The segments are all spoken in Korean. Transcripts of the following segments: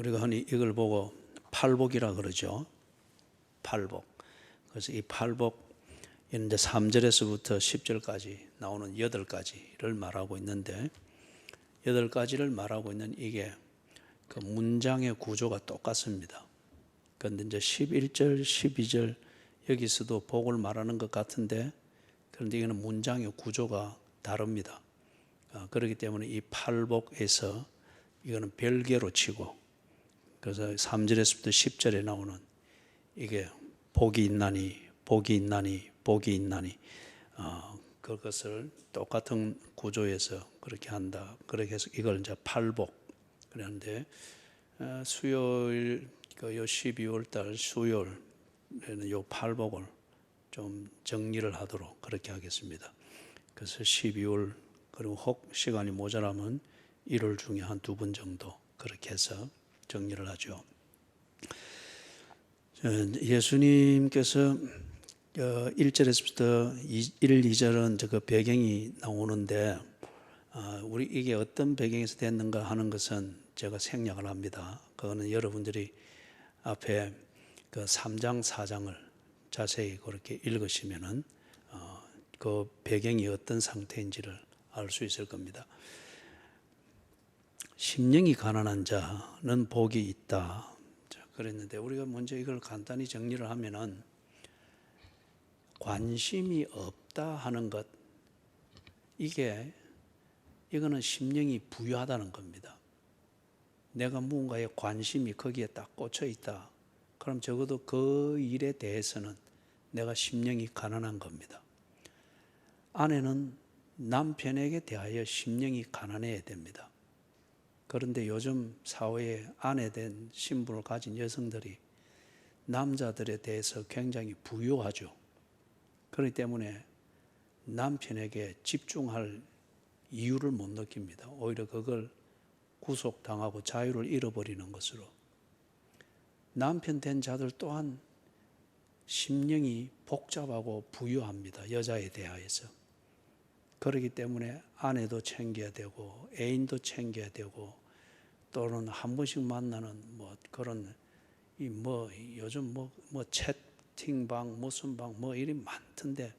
우리가 흔히 이걸 보고 팔복이라 그러죠. 팔복. 그래서 이 팔복 이제 3절에서부터 10절까지 나오는 8가지를 말하고 있는데 8가지를 말하고 있는 이게 그 문장의 구조가 똑같습니다. 그런데 이제 11절, 12절 여기서도 복을 말하는 것 같은데 그런데 이거는 문장의 구조가 다릅니다. 그렇기 때문에 이 팔복에서 이거는 별개로 치고 그래서 3절에서부터 10절에 나오는 이게 복이 있나니 복이 있나니 복이 있나니 그것을 똑같은 구조에서 그렇게 한다. 그렇게 해서 이걸 이제 팔복 그러는데 수요일 요 12월 달 수요일에는 요 팔복을 좀 정리를 하도록 그렇게 하겠습니다. 그래서 12월 그리고 혹 시간이 모자라면 1월 중에 한 2번 정도 그렇게 해서 정리를 하죠. 예수님께서 1절에서부터 1, 2절은 그 배경이 나오는데 우리 이게 어떤 배경에서 됐는가 하는 것은 제가 생략을 합니다. 그거는 여러분들이 앞에 그 3장, 4장을 자세히 그렇게 읽으시면은 그 배경이 어떤 상태인지를 알 수 있을 겁니다. 심령이 가난한 자는 복이 있다. 그랬는데 우리가 먼저 이걸 간단히 정리를 하면은 관심이 없다 하는 것 이거는 심령이 부유하다는 겁니다. 내가 무언가에 관심이 거기에 딱 꽂혀 있다. 그럼 적어도 그 일에 대해서는 내가 심령이 가난한 겁니다. 아내는 남편에게 대하여 심령이 가난해야 됩니다. 그런데 요즘 사회에 아내 된 신분을 가진 여성들이 남자들에 대해서 굉장히 부유하죠. 그렇기 때문에 남편에게 집중할 이유를 못 느낍니다. 오히려 그걸 구속당하고 자유를 잃어버리는 것으로. 남편 된 자들 또한 심령이 복잡하고 부유합니다. 여자에 대하여서. 그렇기 때문에 아내도 챙겨야 되고 애인도 챙겨야 되고 또는 한 번씩 만나는 그런 요즘 채팅방 무슨 방 이리 많던데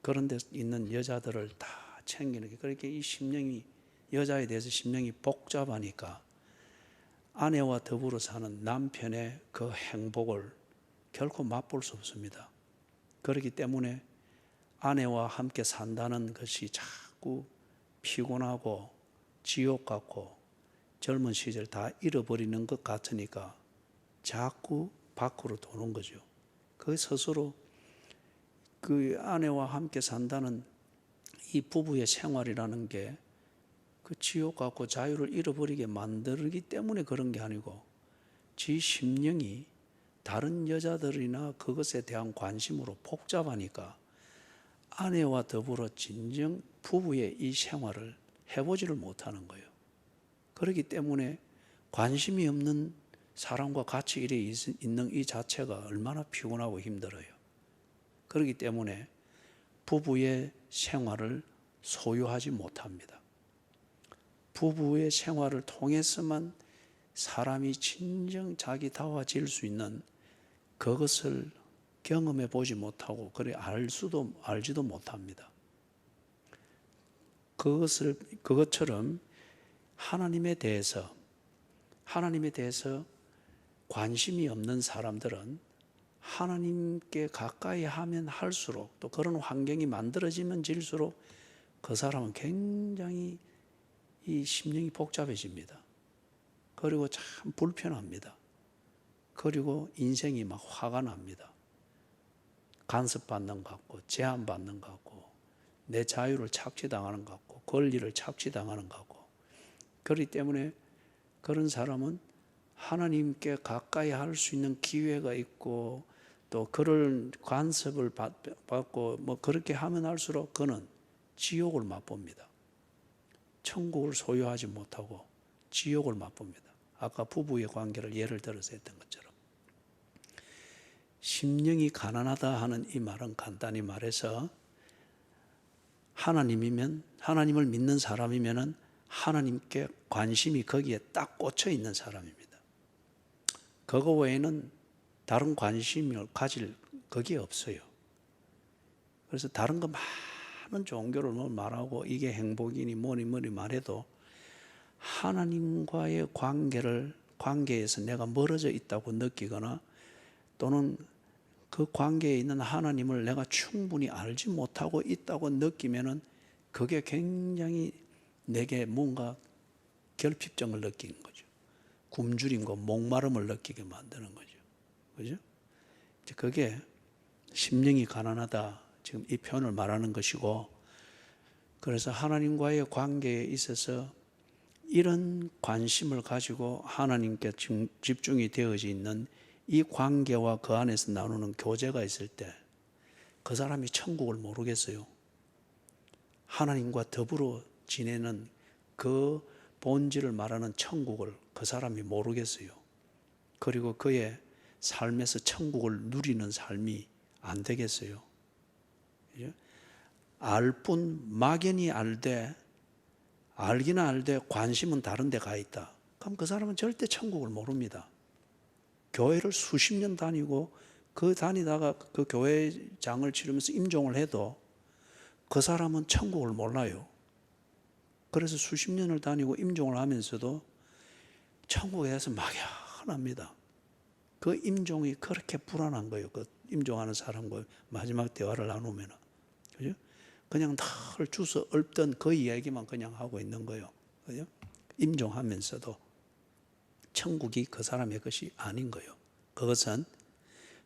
그런 데 있는 여자들을 다 챙기는 게 그렇게 이 심령이 여자에 대해서 심령이 복잡하니까 아내와 더불어 사는 남편의 그 행복을 결코 맛볼 수 없습니다. 그렇기 때문에 아내와 함께 산다는 것이 자꾸 피곤하고 지옥 같고 젊은 시절 다 잃어버리는 것 같으니까 자꾸 밖으로 도는 거죠. 그 스스로 그 아내와 함께 산다는 이 부부의 생활이라는 게 그 지옥 같고 자유를 잃어버리게 만들기 때문에 그런 게 아니고 지 심령이 다른 여자들이나 그것에 대한 관심으로 복잡하니까 아내와 더불어 진정 부부의 이 생활을 해보지를 못하는 거예요. 그렇기 때문에 관심이 없는 사람과 같이 이래 있는 이 자체가 얼마나 피곤하고 힘들어요. 그렇기 때문에 부부의 생활을 소유하지 못합니다. 부부의 생활을 통해서만 사람이 진정 자기다워질 수 있는 그것을 경험해 보지 못하고 그래 알지도 못합니다. 그것처럼 하나님에 대해서 관심이 없는 사람들은 하나님께 가까이 하면 할수록 또 그런 환경이 만들어지면 질수록 그 사람은 굉장히 이 심령이 복잡해집니다. 그리고 참 불편합니다. 그리고 인생이 막 화가 납니다. 간섭받는 것 같고 제한받는 것 같고 내 자유를 착취당하는 것 같고 권리를 착취당하는 것 같고 그렇기 때문에 그런 사람은 하나님께 가까이 할 수 있는 기회가 있고 또 그런 간섭을 받고 그렇게 하면 할수록 그는 지옥을 맛봅니다. 천국을 소유하지 못하고 지옥을 맛봅니다. 아까 부부의 관계를 예를 들어서 했던 것처럼 심령이 가난하다 하는 이 말은 간단히 말해서 하나님을 믿는 사람이면은 하나님께 관심이 거기에 딱 꽂혀 있는 사람입니다. 그거 외에는 다른 관심을 가질 그게 없어요. 그래서 다른 거 많은 종교를 말하고 이게 행복이니 뭐니 말해도 하나님과의 관계에서 내가 멀어져 있다고 느끼거나 또는 그 관계에 있는 하나님을 내가 충분히 알지 못하고 있다고 느끼면은 그게 굉장히 내게 뭔가 결핍증을 느끼는 거죠. 굶주림과 목마름을 느끼게 만드는 거죠. 그죠? 그게 심령이 가난하다. 지금 이 표현을 말하는 것이고, 그래서 하나님과의 관계에 있어서 이런 관심을 가지고 하나님께 집중이 되어져 있는 이 관계와 그 안에서 나누는 교제가 있을 때 그 사람이 천국을 모르겠어요. 하나님과 더불어 지내는 그 본질을 말하는 천국을 그 사람이 모르겠어요. 그리고 그의 삶에서 천국을 누리는 삶이 안 되겠어요. 알 뿐 막연히 알되 알기는 알되 관심은 다른 데 가 있다. 그럼 그 사람은 절대 천국을 모릅니다. 교회를 수십 년 다니고 그 다니다가 그 교회장을 치르면서 임종을 해도 그 사람은 천국을 몰라요. 그래서 수십 년을 다니고 임종을 하면서도 천국에 대해서 막연합니다. 그 임종이 그렇게 불안한 거예요. 그 임종하는 사람과 마지막 대화를 나누면. 그죠? 그냥 늘 주워 읊던 그 이야기만 그냥 하고 있는 거예요. 그죠? 임종하면서도 천국이 그 사람의 것이 아닌 거예요. 그것은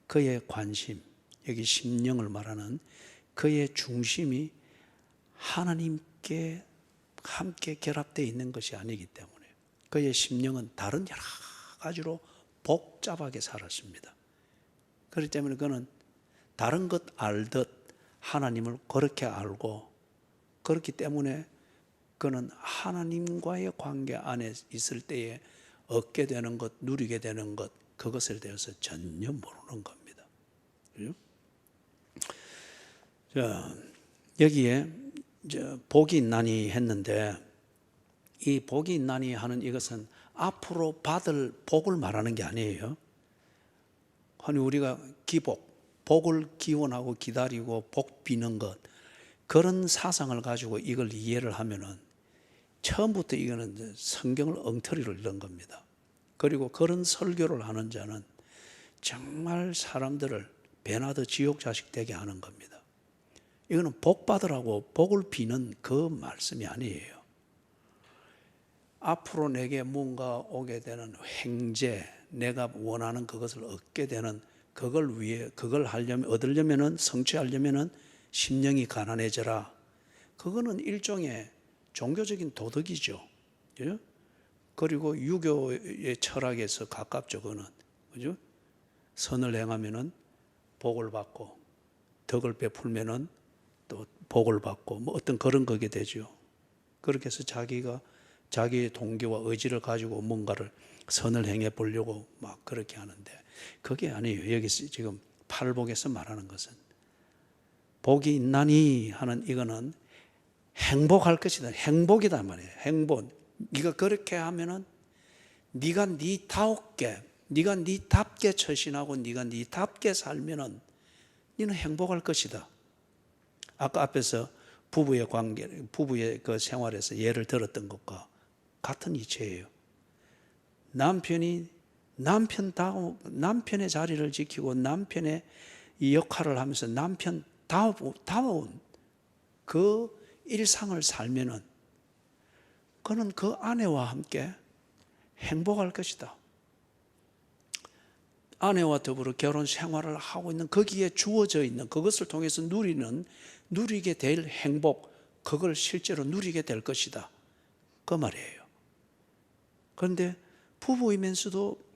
그의 관심, 여기 심령을 말하는 그의 중심이 하나님께 함께 결합되어 있는 것이 아니기 때문에 그의 심령은 다른 여러 가지로 복잡하게 살았습니다. 그렇기 때문에 그는 다른 것 알듯 하나님을 그렇게 알고, 그렇기 때문에 그는 하나님과의 관계 안에 있을 때에 얻게 되는 것, 누리게 되는 것, 그것에 대해서 전혀 모르는 겁니다. 그렇죠? 자, 여기에 복이 있나니 했는데, 이 복이 있나니 하는 이것은 앞으로 받을 복을 말하는 게 아니에요. 아니 우리가 복을 기원하고 기다리고 복 비는 것, 그런 사상을 가지고 이걸 이해를 하면은 처음부터 이거는 성경을 엉터리로 읽은 겁니다. 그리고 그런 설교를 하는 자는 정말 사람들을 베나드 지옥 자식 되게 하는 겁니다. 이거는 복 받으라고 복을 비는 그 말씀이 아니에요. 앞으로 내게 뭔가 오게 되는 횡재, 내가 원하는 그것을 얻게 되는 그걸 위해, 그걸 얻으려면은, 성취하려면은 심령이 가난해져라. 그거는 일종의 종교적인 도덕이죠. 예? 그리고 유교의 철학에서 가깝죠, 그거는. 그죠? 선을 행하면은 복을 받고, 덕을 베풀면은 또 복을 받고, 뭐 어떤 그런 거게 되죠. 그렇게 해서 자기의 동기와 의지를 가지고 뭔가를 선을 행해 보려고 막 그렇게 하는데, 그게 아니에요. 여기서 지금 팔복에서 말하는 것은 복이 있나니 하는 이거는 행복할 것이다. 행복이다 말이에요. 행복. 네가 그렇게 하면은 네가 네답게 처신하고 네가 네답게 살면은 너는 행복할 것이다. 아까 앞에서 부부의 그 생활에서 예를 들었던 것과 같은 이치예요. 남편의 자리를 지키고 남편의 이 역할을 하면서 남편다운 그 일상을 살면은 그는 그 아내와 함께 행복할 것이다. 아내와 더불어 결혼 생활을 하고 있는 거기에 주어져 있는 그것을 통해서 누리게 될 행복, 그걸 실제로 누리게 될 것이다. 그 말이에요. 그런데 부부이면서도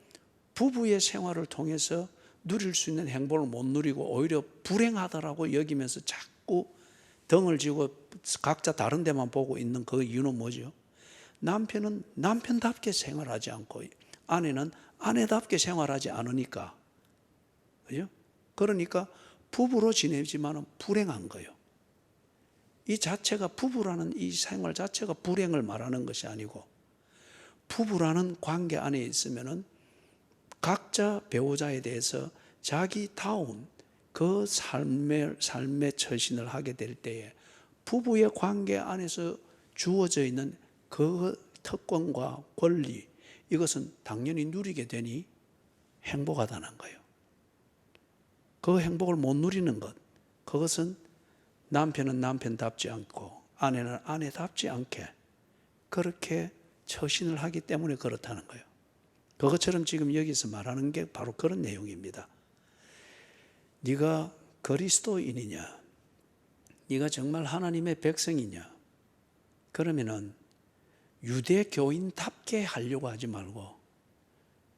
부부의 생활을 통해서 누릴 수 있는 행복을 못 누리고 오히려 불행하다라고 여기면서 자꾸 덩을 쥐고 각자 다른 데만 보고 있는 그 이유는 뭐죠? 남편은 남편답게 생활하지 않고 아내는 아내답게 생활하지 않으니까. 그죠? 그러니까 부부로 지내지만 불행한 거예요. 이 자체가, 부부라는 이 생활 자체가 불행을 말하는 것이 아니고, 부부라는 관계 안에 있으면은 각자 배우자에 대해서 자기다운 그 삶의 처신을 하게 될 때에 부부의 관계 안에서 주어져 있는 그 특권과 권리, 이것은 당연히 누리게 되니 행복하다는 거예요. 그 행복을 못 누리는 것, 그것은 남편은 남편답지 않고 아내는 아내답지 않게 그렇게 처신을 하기 때문에 그렇다는 거예요. 그것처럼 지금 여기서 말하는 게 바로 그런 내용입니다. 네가 그리스도인이냐, 네가 정말 하나님의 백성이냐, 그러면은 유대교인답게 하려고 하지 말고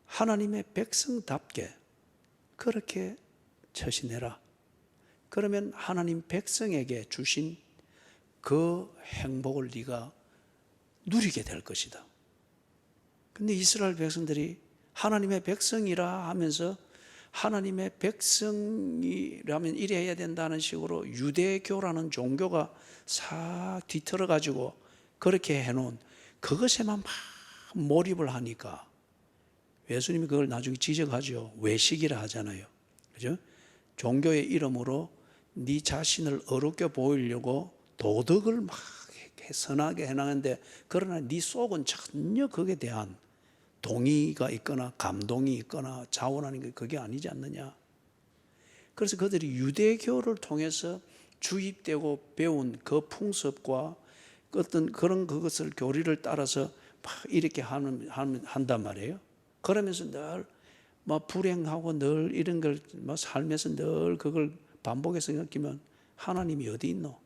하나님의 백성답게 그렇게 처신해라. 그러면 하나님 백성에게 주신 그 행복을 네가 누리게 될 것이다. 근데 이스라엘 백성들이 하나님의 백성이라 하면서 하나님의 백성이라면 이래야 된다는 식으로 유대교라는 종교가 싹 뒤틀어 가지고 그렇게 해놓은 그것에만 막 몰입을 하니까 예수님이 그걸 나중에 지적하죠. 외식이라 하잖아요. 그죠? 종교의 이름으로 네 자신을 어렵게 보이려고 도덕을 막 선하게 해나가는데, 그러나 네 속은 전혀 거기에 대한 동의가 있거나 감동이 있거나 자원하는 게 그게 아니지 않느냐. 그래서 그들이 유대교를 통해서 주입되고 배운 그 풍습과 어떤 그런 그것을 교리를 따라서 막 이렇게 한단 말이에요. 그러면서 늘 뭐 불행하고 늘 이런 걸 뭐 삶에서 늘 그걸 반복해서 느끼면 하나님이 어디 있노?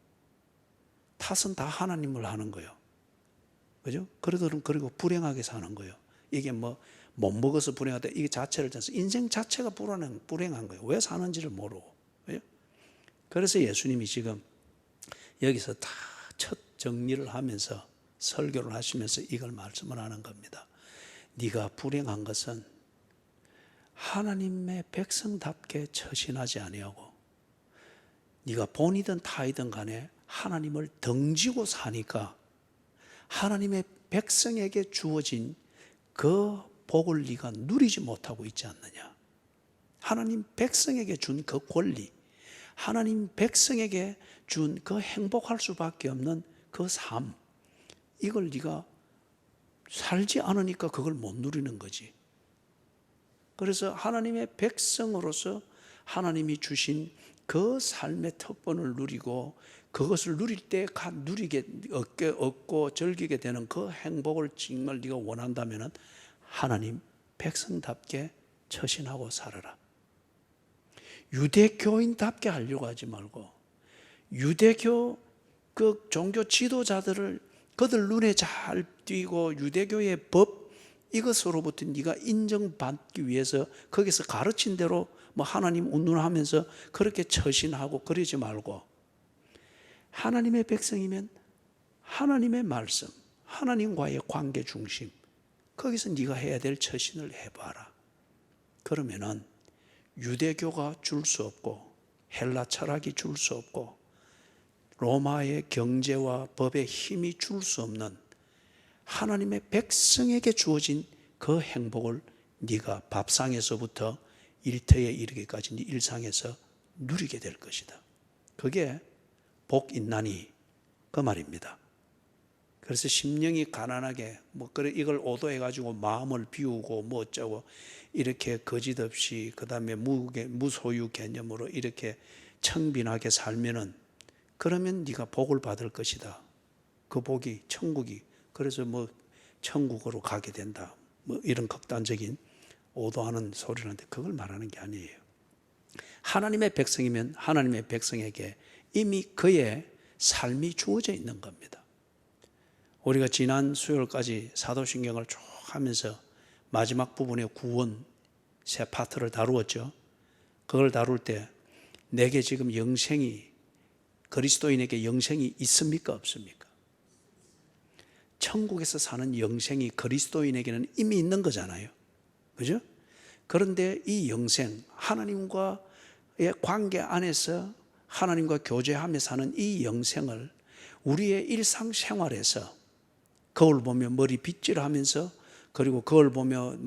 탓은 다 하나님을 하는 거예요. 그죠? 그리고 불행하게 사는 거예요. 이게 뭐 못 먹어서 불행하다, 이게 자체를 떠나서 인생 자체가 불행한 거예요. 왜 사는지를 모르고. 그죠? 그래서 예수님이 지금 여기서 다 첫 정리를 하면서 설교를 하시면서 이걸 말씀을 하는 겁니다. 네가 불행한 것은 하나님의 백성답게 처신하지 아니하고 네가 본이든 타이든 간에 하나님을 등지고 사니까 하나님의 백성에게 주어진 그 복을 네가 누리지 못하고 있지 않느냐. 하나님 백성에게 준 그 권리, 하나님 백성에게 준 그 행복할 수밖에 없는 그 삶, 이걸 네가 살지 않으니까 그걸 못 누리는 거지. 그래서 하나님의 백성으로서 하나님이 주신 그 삶의 특권을 누리고 그것을 누릴 때 얻고 즐기게 되는 그 행복을 정말 네가 원한다면 하나님 백성답게 처신하고 살아라. 유대교인답게 하려고 하지 말고 유대교 그 종교 지도자들을 그들 눈에 잘 띄고 유대교의 법 이것으로부터 네가 인정받기 위해서 거기서 가르친 대로 뭐 하나님 운운하면서 그렇게 처신하고 그러지 말고 하나님의 백성이면 하나님의 말씀, 하나님과의 관계 중심, 거기서 네가 해야 될 처신을 해봐라. 그러면은 유대교가 줄 수 없고 헬라 철학이 줄 수 없고 로마의 경제와 법의 힘이 줄 수 없는 하나님의 백성에게 주어진 그 행복을 네가 밥상에서부터 일터에 이르기까지 네 일상에서 누리게 될 것이다. 그게 복 있나니 그 말입니다. 그래서 심령이 가난하게 뭐 이걸 오도해 가지고 마음을 비우고 뭐 어쩌고 이렇게 거짓 없이 그다음에 무소유 개념으로 이렇게 청빈하게 살면은 그러면 네가 복을 받을 것이다. 그 복이 천국이, 그래서 뭐 천국으로 가게 된다. 뭐 이런 극단적인 오도하는 소리라는데 그걸 말하는 게 아니에요. 하나님의 백성이면 하나님의 백성에게 이미 그의 삶이 주어져 있는 겁니다. 우리가 지난 수요일까지 사도신경을 쭉 하면서 마지막 부분에 구원 세 파트를 다루었죠. 그걸 다룰 때 내게 지금 영생이, 그리스도인에게 영생이 있습니까 없습니까? 천국에서 사는 영생이 그리스도인에게는 이미 있는 거잖아요. 그죠? 그런데 이 영생, 하나님과의 관계 안에서 하나님과 교제하며 사는 이 영생을 우리의 일상생활에서 거울 보며 머리 빗질하면서 그리고 그걸 보며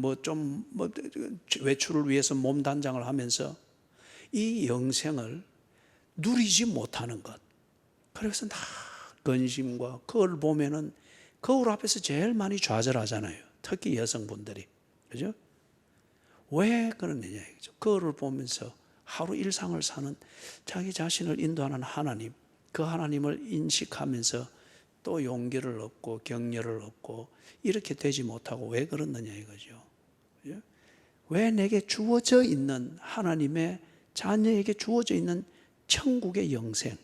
외출을 위해서 몸 단장을 하면서 이 영생을 누리지 못하는 것. 그래서 다 근심과 그걸 보면은 거울 앞에서 제일 많이 좌절하잖아요. 특히 여성분들이. 그죠? 왜 그러느냐 이거죠. 거울을 보면서 하루 일상을 사는 자기 자신을 인도하는 하나님, 그 하나님을 인식하면서 또 용기를 얻고 격려를 얻고 이렇게 되지 못하고 왜 그러느냐 이거죠. 그죠? 왜 내게 주어져 있는 하나님의 자녀에게 주어져 있는 천국의 영생,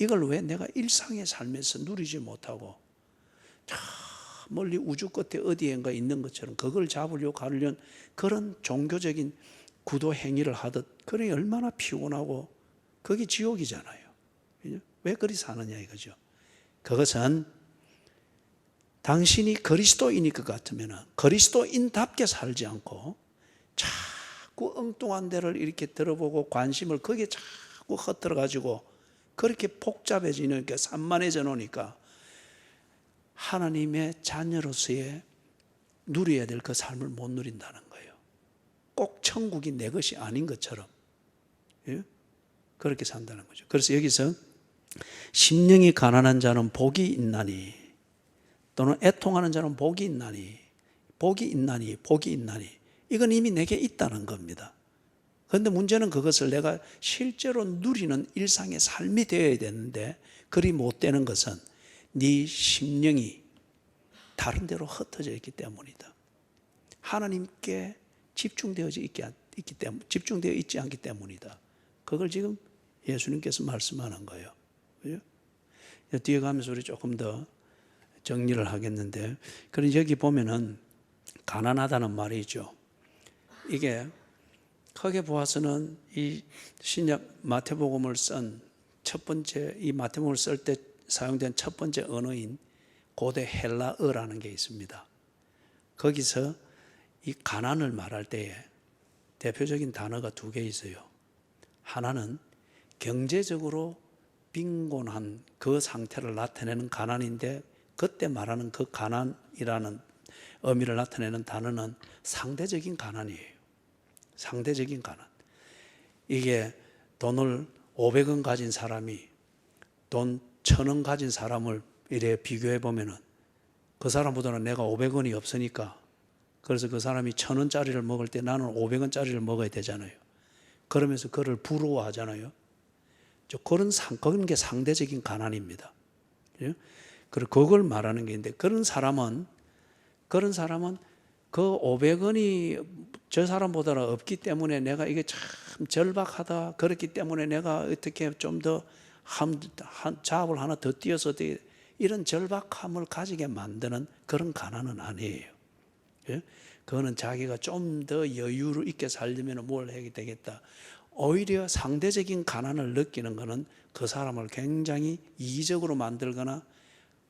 이걸 왜 내가 일상의 삶에서 누리지 못하고 저 멀리 우주 끝에 어디엔가 있는 것처럼 그걸 잡으려고 하려는 그런 종교적인 구도 행위를 하듯, 그러니 얼마나 피곤하고 그게 지옥이잖아요. 왜 그리 사느냐 이거죠. 그것은 당신이 그리스도인일 것 같으면 그리스도인답게 살지 않고 자꾸 엉뚱한 데를 이렇게 들어보고 관심을 거기에 자꾸 흩어져 가지고 그렇게 복잡해지니까 산만해져 놓으니까 하나님의 자녀로서의 누려야 될 그 삶을 못 누린다는 거예요. 꼭 천국이 내 것이 아닌 것처럼, 예? 그렇게 산다는 거죠. 그래서 여기서 심령이 가난한 자는 복이 있나니, 또는 애통하는 자는 복이 있나니, 복이 있나니, 복이 있나니, 이건 이미 내게 있다는 겁니다. 그런데 문제는 그것을 내가 실제로 누리는 일상의 삶이 되어야 되는데 그리 못 되는 것은 네 심령이 다른 데로 흩어져 있기 때문이다. 하나님께 집중되어 있지 않기 때문이다. 그걸 지금 예수님께서 말씀하는 거예요. 그죠? 뒤에 가면서 우리 조금 더 정리를 하겠는데, 그럼 여기 보면은 가난하다는 말이 있죠. 이게 크게 보아서는 이 신약 마태복음을 쓴 첫 번째, 이 마태복음을 쓸 때 사용된 첫 번째 언어인 고대 헬라어라는 게 있습니다. 거기서 이 가난을 말할 때에 대표적인 단어가 두 개 있어요. 하나는 경제적으로 빈곤한 그 상태를 나타내는 가난인데, 그때 말하는 그 가난이라는 의미를 나타내는 단어는 상대적인 가난이에요. 상대적인 가난. 이게 돈을 500원 가진 사람이 돈 1000원 가진 사람을 이래 비교해 보면은 그 사람보다는 내가 500원이 없으니까, 그래서 그 사람이 1000원짜리를 먹을 때 나는 500원짜리를 먹어야 되잖아요. 그러면서 그를 부러워하잖아요. 그런 게 상대적인 가난입니다. 그리고 그걸 말하는 게 있는데, 그런 사람은 그 500원이 저 사람보다는 없기 때문에 내가 이게 참 절박하다, 그렇기 때문에 내가 어떻게 좀 더 작업을 하나 더 띄어서 이런 절박함을 가지게 만드는 그런 가난은 아니에요. 그거는 자기가 좀 더 여유를 있게 살려면 뭘 해야 되겠다. 오히려 상대적인 가난을 느끼는 것은 그 사람을 굉장히 이기적으로 만들거나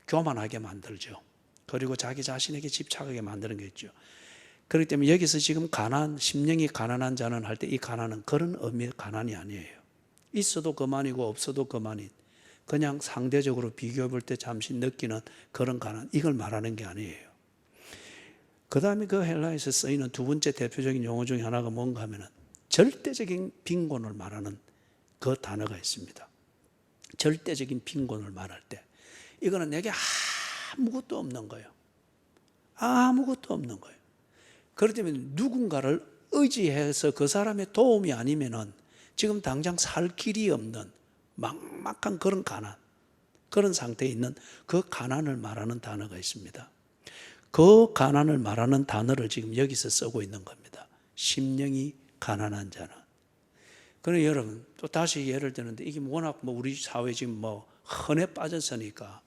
교만하게 만들죠. 그리고 자기 자신에게 집착하게 만드는 거겠죠. 그렇기 때문에 여기서 지금 심령이 가난한 자는 할 때 이 가난은 그런 의미의 가난이 아니에요. 있어도 그만이고 없어도 그만인, 그냥 상대적으로 비교해 볼 때 잠시 느끼는 그런 가난, 이걸 말하는 게 아니에요. 그 다음에 그 헬라에서 쓰이는 두 번째 대표적인 용어 중에 하나가 뭔가 하면은 절대적인 빈곤을 말하는 그 단어가 있습니다. 절대적인 빈곤을 말할 때 이거는 내게 아무것도 없는 거예요. 아무것도 없는 거예요. 그렇기 때문에 누군가를 의지해서 그 사람의 도움이 아니면은 지금 당장 살 길이 없는 막막한 그런 가난, 그런 상태에 있는 그 가난을 말하는 단어가 있습니다. 그 가난을 말하는 단어를 지금 여기서 쓰고 있는 겁니다. 심령이 가난한 자는. 그러니 여러분, 또 다시 예를 드는데, 이게 워낙 우리 사회 지금 흔해 빠졌으니까,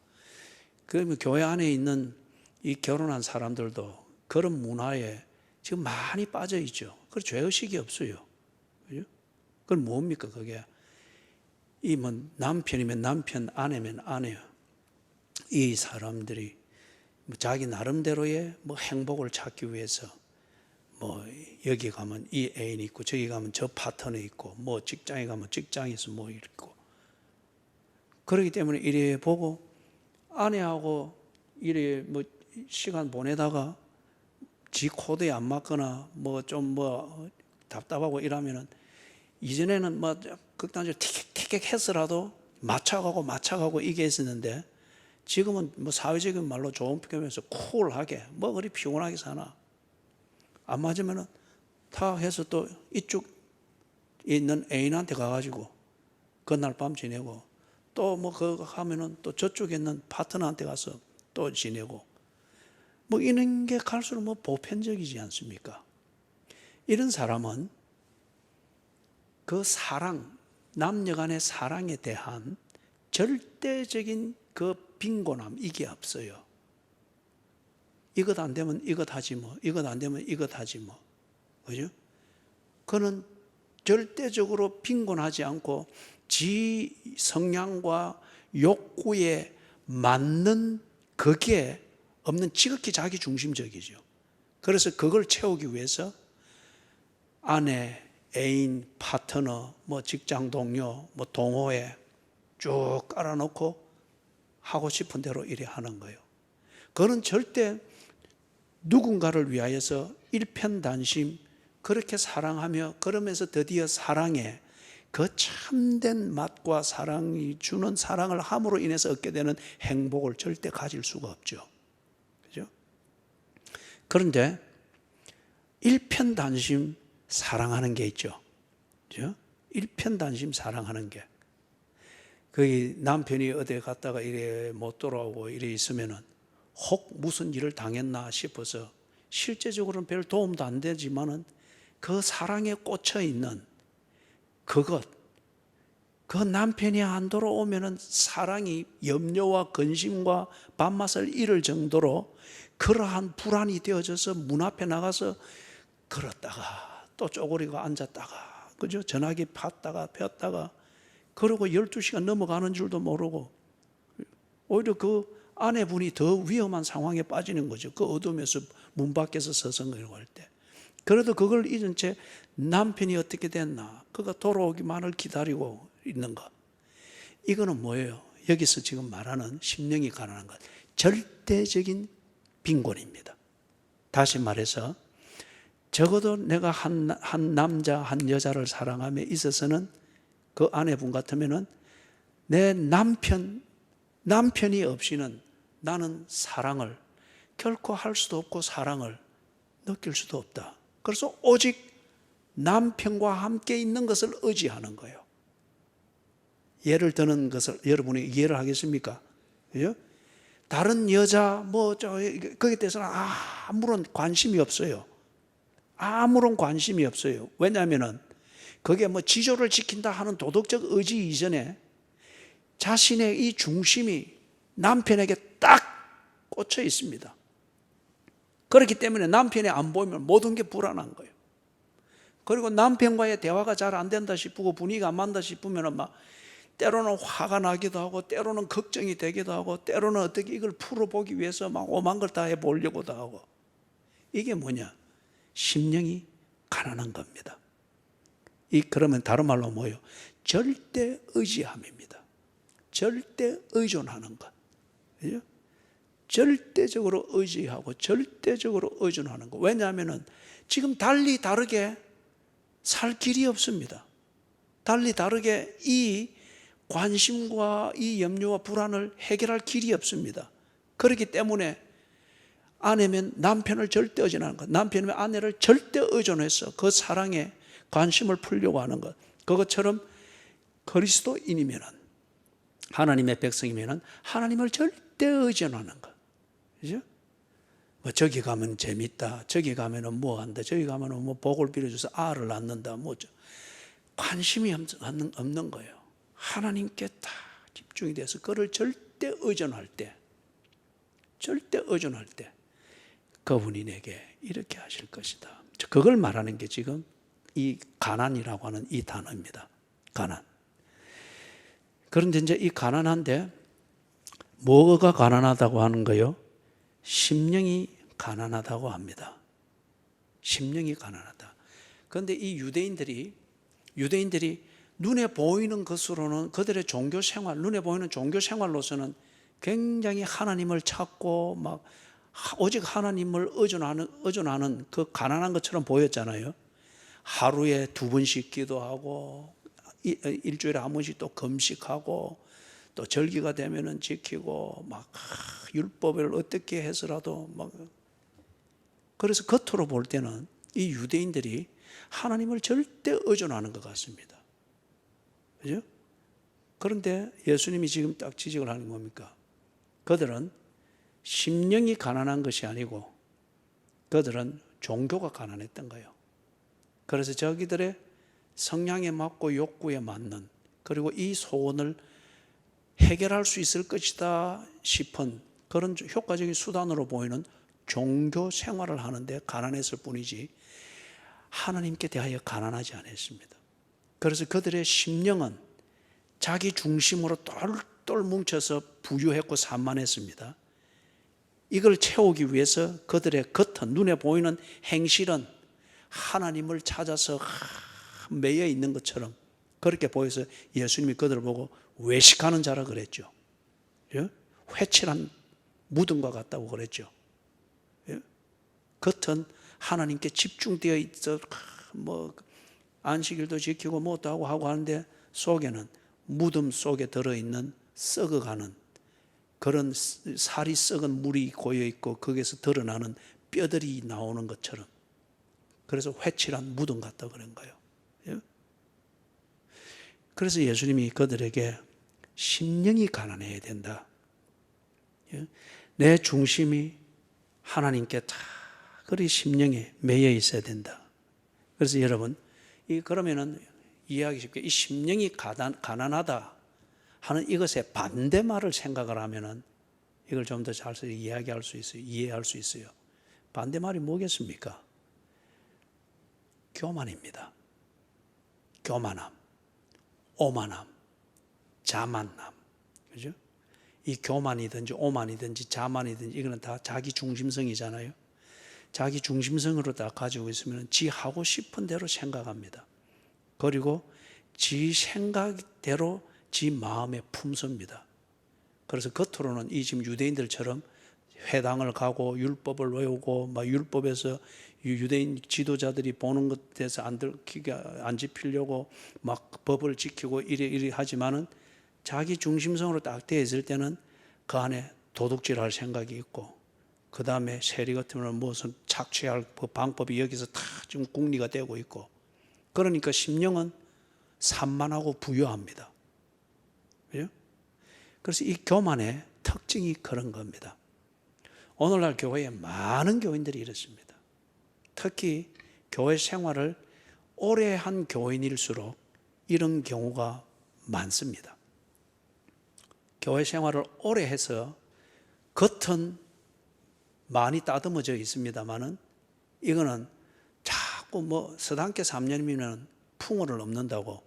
그러면 교회 안에 있는 이 결혼한 사람들도 그런 문화에 지금 많이 빠져 있죠. 그 죄의식이 없어요. 그죠? 그건 뭡니까, 그게? 남편이면 남편, 아내면 아내요. 이 사람들이 자기 나름대로의 행복을 찾기 위해서 여기 가면 이 애인이 있고, 저기 가면 저 파트너 있고, 직장에 가면 직장에서 있고, 그렇기 때문에 이래 보고 아내하고 이래 시간 보내다가 지 코드에 안 맞거나 뭐 좀 답답하고 이러면은 이전에는 뭐 극단적으로 티켓 했으라도 맞춰가고 이게 있었는데 지금은 뭐 사회적인 말로 좋은 표현에서 쿨하게 뭐 그리 피곤하게 사나 안 맞으면은 다 해서 또 이쪽 있는 애인한테 가가지고 그날 밤 지내고 또 뭐 그거 하면은 또 저쪽에 있는 파트너한테 가서 또 지내고 뭐 이런 게 갈수록 뭐 보편적이지 않습니까? 이런 사람은 그 사랑, 남녀 간의 사랑에 대한 절대적인 그 빈곤함 이게 없어요. 이것 안 되면 이것 하지 뭐, 이것 안 되면 이것 하지 뭐, 그죠? 그는 절대적으로 빈곤하지 않고 지 성향과 욕구에 맞는 그게 없는 지극히 자기 중심적이죠. 그래서 그걸 채우기 위해서 아내, 애인, 파트너, 뭐 직장 동료, 뭐 동호회 쭉 깔아놓고 하고 싶은 대로 이래 하는 거예요. 그는 절대 누군가를 위하여서 일편단심 그렇게 사랑하며 그러면서 드디어 사랑에 그 참된 맛과 사랑이 주는 사랑을 함으로 인해서 얻게 되는 행복을 절대 가질 수가 없죠. 그죠? 그런데 일편단심 사랑하는 게 있죠. 그죠? 일편단심 사랑하는 게. 그 남편이 어디 갔다가 이래 못 돌아오고 이래 있으면은 혹 무슨 일을 당했나 싶어서 실제적으로는 별 도움도 안 되지만은 그 사랑에 꽂혀 있는 그것, 그 남편이 안 돌아오면은 사랑이 염려와 근심과 밥맛을 잃을 정도로 그러한 불안이 되어져서 문 앞에 나가서 걸었다가 또 쪼그리고 앉았다가, 그죠? 전화기 팠다가 폈다가 그러고 12시간 넘어가는 줄도 모르고 오히려 그 아내분이 더 위험한 상황에 빠지는 거죠. 그 어둠에서 문 밖에서 서성거리고 할 때. 그래도 그걸 잊은 채 남편이 어떻게 됐나, 그가 돌아오기만을 기다리고 있는 것. 이거는 뭐예요? 여기서 지금 말하는 심령이 가난한 것. 절대적인 빈곤입니다. 다시 말해서 적어도 내가 한 남자, 한 여자를 사랑함에 있어서는 그 아내분 같으면은 내 남편이 없이는 나는 사랑을 결코 할 수도 없고 사랑을 느낄 수도 없다. 그래서 오직 남편과 함께 있는 것을 의지하는 거예요. 예를 드는 것을 여러분이 이해를 하겠습니까? 그죠? 다른 여자 거기에 대해서는 아무런 관심이 없어요. 아무런 관심이 없어요. 왜냐하면은 그게 뭐 지조를 지킨다 하는 도덕적 의지 이전에 자신의 이 중심이 남편에게 딱 꽂혀 있습니다. 그렇기 때문에 남편이 안 보이면 모든 게 불안한 거예요. 그리고 남편과의 대화가 잘 안 된다 싶고 분위기가 안 맞다 싶으면 막 때로는 화가 나기도 하고 때로는 걱정이 되기도 하고 때로는 어떻게 이걸 풀어보기 위해서 막 오만 걸 다 해보려고도 하고. 이게 뭐냐? 심령이 가난한 겁니다. 그러면 다른 말로 뭐예요? 절대 의지함입니다. 절대 의존하는 것. 그죠? 절대적으로 의지하고 절대적으로 의존하는 것. 왜냐하면 지금 달리 다르게 살 길이 없습니다. 달리 다르게 이 관심과 이 염려와 불안을 해결할 길이 없습니다. 그렇기 때문에 아내면 남편을 절대 의존하는 것, 남편이면 아내를 절대 의존해서 그 사랑에 관심을 풀려고 하는 것. 그것처럼 그리스도인이면은, 하나님의 백성이면은 하나님을 절대 의존하는 것. 그죠? 뭐 저기 가면 재밌다, 저기 가면은 뭐 한다, 저기 가면은 뭐 복을 빌어줘서 알을 낳는다, 관심이 없는 거예요. 하나님께 다 집중이 돼서 그를 절대 의존할 때, 그분이 내게 이렇게 하실 것이다. 그걸 말하는 게 지금 이 가난이라고 하는 이 단어입니다. 가난. 그런데 이제 이 가난한데 뭐가 가난하다고 하는 거요? 심령이 가난하다고 합니다. 심령이 가난하다. 그런데 이 유대인들이 눈에 보이는 것으로는 그들의 종교 생활, 눈에 보이는 종교 생활로서는 굉장히 하나님을 찾고 막 오직 하나님을 의존하는 그 가난한 것처럼 보였잖아요. 하루에 2번씩 기도하고 일주일에 한 번씩 또 금식하고 또 절기가 되면은 지키고 막 율법을 어떻게 해서라도 막. 그래서 겉으로 볼 때는 이 유대인들이 하나님을 절대 의존하는 것 같습니다. 그죠? 그런데 예수님이 지금 딱 지적을 하는 게 뭡니까? 그들은 심령이 가난한 것이 아니고 그들은 종교가 가난했던 거예요. 그래서 자기들의 성향에 맞고 욕구에 맞는, 그리고 이 소원을 해결할 수 있을 것이다 싶은 그런 효과적인 수단으로 보이는 종교 생활을 하는데 가난했을 뿐이지 하나님께 대하여 가난하지 않았습니다. 그래서 그들의 심령은 자기 중심으로 똘똘 뭉쳐서 부유했고 산만했습니다. 이걸 채우기 위해서 그들의 겉은, 눈에 보이는 행실은 하나님을 찾아서 매여 있는 것처럼 그렇게 보여서 예수님이 그들을 보고 외식하는 자라 그랬죠. 회칠한 무덤과 같다고 그랬죠. 겉은 하나님께 집중되어 있어 뭐 안식일도 지키고 뭐도 하고 하는데 속에는 무덤 속에 들어있는 썩어가는 그런 살이 썩은 물이 고여있고 거기에서 드러나는 뼈들이 나오는 것처럼, 그래서 회칠한 무덤 같다고 그런 거예요. 그래서 예수님이 그들에게 심령이 가난해야 된다. 내 중심이 하나님께 다 그리 심령에 매여 있어야 된다. 그래서 여러분, 그러면은 이해하기 쉽게 이 심령이 가난하다 하는 이것의 반대말을 생각을 하면은 이걸 좀 더 잘 이야기할 수 있어요. 이해할 수 있어요. 반대말이 뭐겠습니까? 교만입니다. 교만함, 오만함, 자만남. 그죠? 이 교만이든지 오만이든지 자만이든지 이거는 다 자기 중심성이잖아요. 자기 중심성으로 다 가지고 있으면 지 하고 싶은 대로 생각합니다. 그리고 지 생각대로 지 마음에 품습니다. 그래서 겉으로는 이 지금 유대인들처럼 회당을 가고 율법을 외우고 막 율법에서 유대인 지도자들이 보는 것에서 안 집히려고 막 법을 지키고 이래 하지만은 자기 중심성으로 딱 되어 있을 때는 그 안에 도둑질할 생각이 있고, 그 다음에 세리 같으면 무슨 착취할 방법이 여기서 다 지금 궁리가 되고 있고, 그러니까 심령은 산만하고 부유합니다. 그죠? 그래서 이 교만의 특징이 그런 겁니다. 오늘날 교회에 많은 교인들이 이렇습니다. 특히 교회 생활을 오래 한 교인일수록 이런 경우가 많습니다. 교회 생활을 오래 해서 겉은 많이 따듬어져 있습니다만은 이거는 자꾸 뭐 서당계 3년이면 풍어를 넘는다고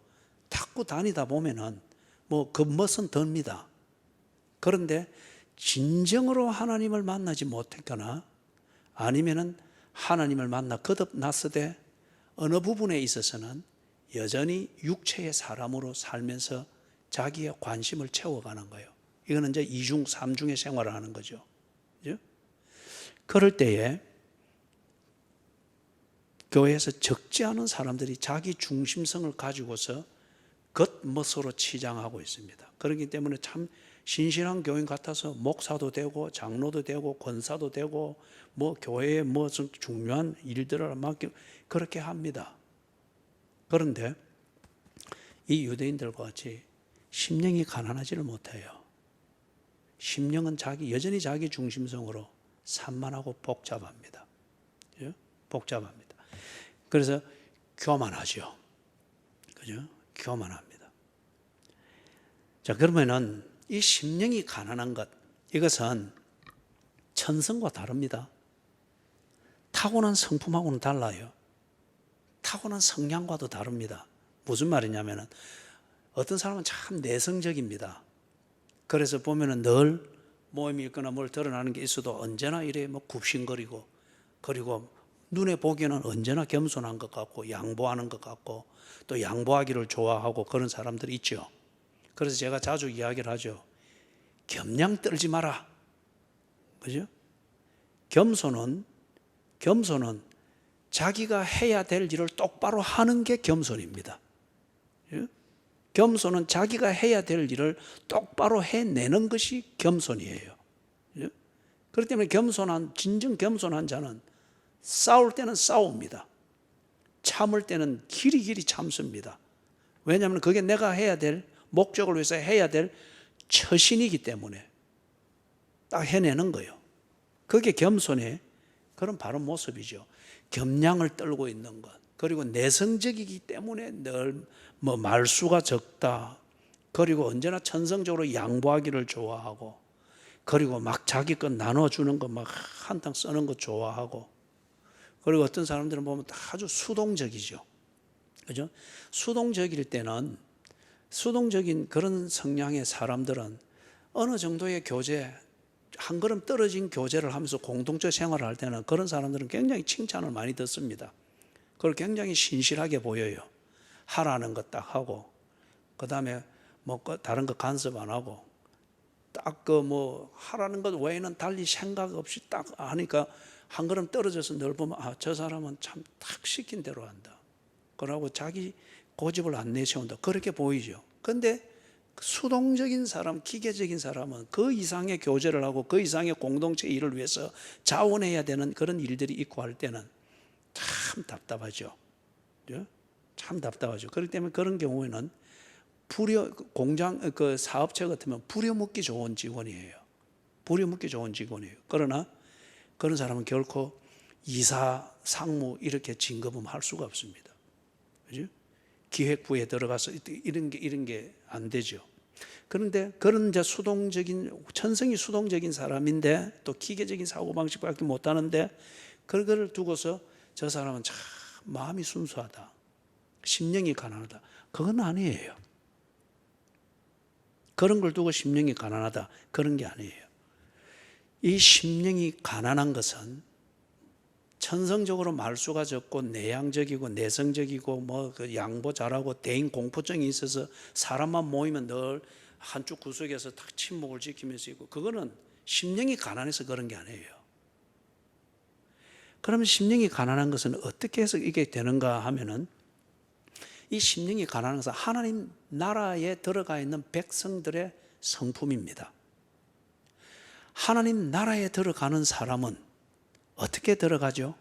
자꾸 다니다 보면은 뭐 겉멋은 듭니다. 그런데 진정으로 하나님을 만나지 못했거나 아니면은 하나님을 만나 거듭났으되 어느 부분에 있어서는 여전히 육체의 사람으로 살면서 자기의 관심을 채워가는 거예요. 이거는 이제 2중, 3중의 생활을 하는 거죠. 그죠? 그럴 때에 교회에서 적지 않은 사람들이 자기 중심성을 가지고서 겉멋으로 치장하고 있습니다. 그렇기 때문에 참 신실한 교인 같아서 목사도 되고 장로도 되고 권사도 되고 뭐 교회에 무슨 중요한 일들을 맡기고 그렇게 합니다. 그런데 이 유대인들과 같이 심령이 가난하지를 못해요. 심령은 여전히 자기 중심성으로 산만하고 복잡합니다. 복잡합니다. 그래서 교만하죠. 그죠? 교만합니다. 자, 그러면은 이 심령이 가난한 것, 이것은 천성과 다릅니다. 타고난 성품하고는 달라요. 타고난 성향과도 다릅니다. 무슨 말이냐면은 어떤 사람은 참 내성적입니다. 그래서 보면은 늘 모임이 있거나 뭘 드러나는 게 있어도 언제나 이래 뭐 굽신거리고, 그리고 눈에 보기에는 언제나 겸손한 것 같고 양보하는 것 같고 또 양보하기를 좋아하고 그런 사람들이 있죠. 그래서 제가 자주 이야기를 하죠. 겸양 떨지 마라. 그죠? 겸손은 자기가 해야 될 일을 똑바로 하는 게 겸손입니다. 겸손은 자기가 해야 될 일을 똑바로 해내는 것이 겸손이에요. 그렇기 때문에 진정 겸손한 자는 싸울 때는 싸웁니다. 참을 때는 길이길이 참습니다. 왜냐하면 그게 내가 해야 될, 목적을 위해서 해야 될 처신이기 때문에 딱 해내는 거예요. 그게 겸손의 그런 바른 모습이죠. 겸양을 떨고 있는 것, 그리고 내성적이기 때문에 늘 말수가 적다, 그리고 언제나 천성적으로 양보하기를 좋아하고, 그리고 막 자기 것 나눠주는 거 막 한탕 쓰는 거 좋아하고, 그리고 어떤 사람들은 보면 아주 수동적이죠. 그죠? 수동적일 때는, 수동적인 그런 성향의 사람들은 어느 정도의 교제, 한 걸음 떨어진 교제를 하면서 공동체 생활을 할 때는 그런 사람들은 굉장히 칭찬을 많이 듣습니다. 그걸 굉장히 신실하게 보여요. 하라는 것 딱 하고, 그 다음에 다른 거 간섭 안 하고, 딱 하라는 것 외에는 달리 생각 없이 딱 하니까 한 걸음 떨어져서 늘 보면 저 사람은 참 딱 시킨 대로 한다. 그러고 자기 고집을 안 내세운다. 그렇게 보이죠. 그런데 수동적인 사람, 기계적인 사람은 그 이상의 교제를 하고 그 이상의 공동체 일을 위해서 자원해야 되는 그런 일들이 있고 할 때는 참 답답하죠. 참 답답하죠. 그렇기 때문에 그런 경우에는 사업체 같으면 부려먹기 좋은 직원이에요. 부려먹기 좋은 직원이에요. 그러나 그런 사람은 결코 이사, 상무 이렇게 진급할 수가 없습니다. 그죠? 기획부에 들어가서 이런 게 안 되죠. 그런데 그런 이제 천성이 수동적인 사람인데 또 기계적인 사고방식밖에 못하는데 그걸 두고서 저 사람은 참 마음이 순수하다, 심령이 가난하다. 그건 아니에요. 그런 걸 두고 심령이 가난하다, 그런 게 아니에요. 이 심령이 가난한 것은 천성적으로 말수가 적고 내향적이고 내성적이고 양보 잘하고 대인 공포증이 있어서 사람만 모이면 늘 한쪽 구석에서 딱 침묵을 지키면서 있고, 그거는 심령이 가난해서 그런 게 아니에요. 그러면 심령이 가난한 것은 어떻게 해서 이게 되는가 하면은, 이 심령이 가난한 것은 하나님 나라에 들어가 있는 백성들의 성품입니다. 하나님 나라에 들어가는 사람은 어떻게 들어가죠?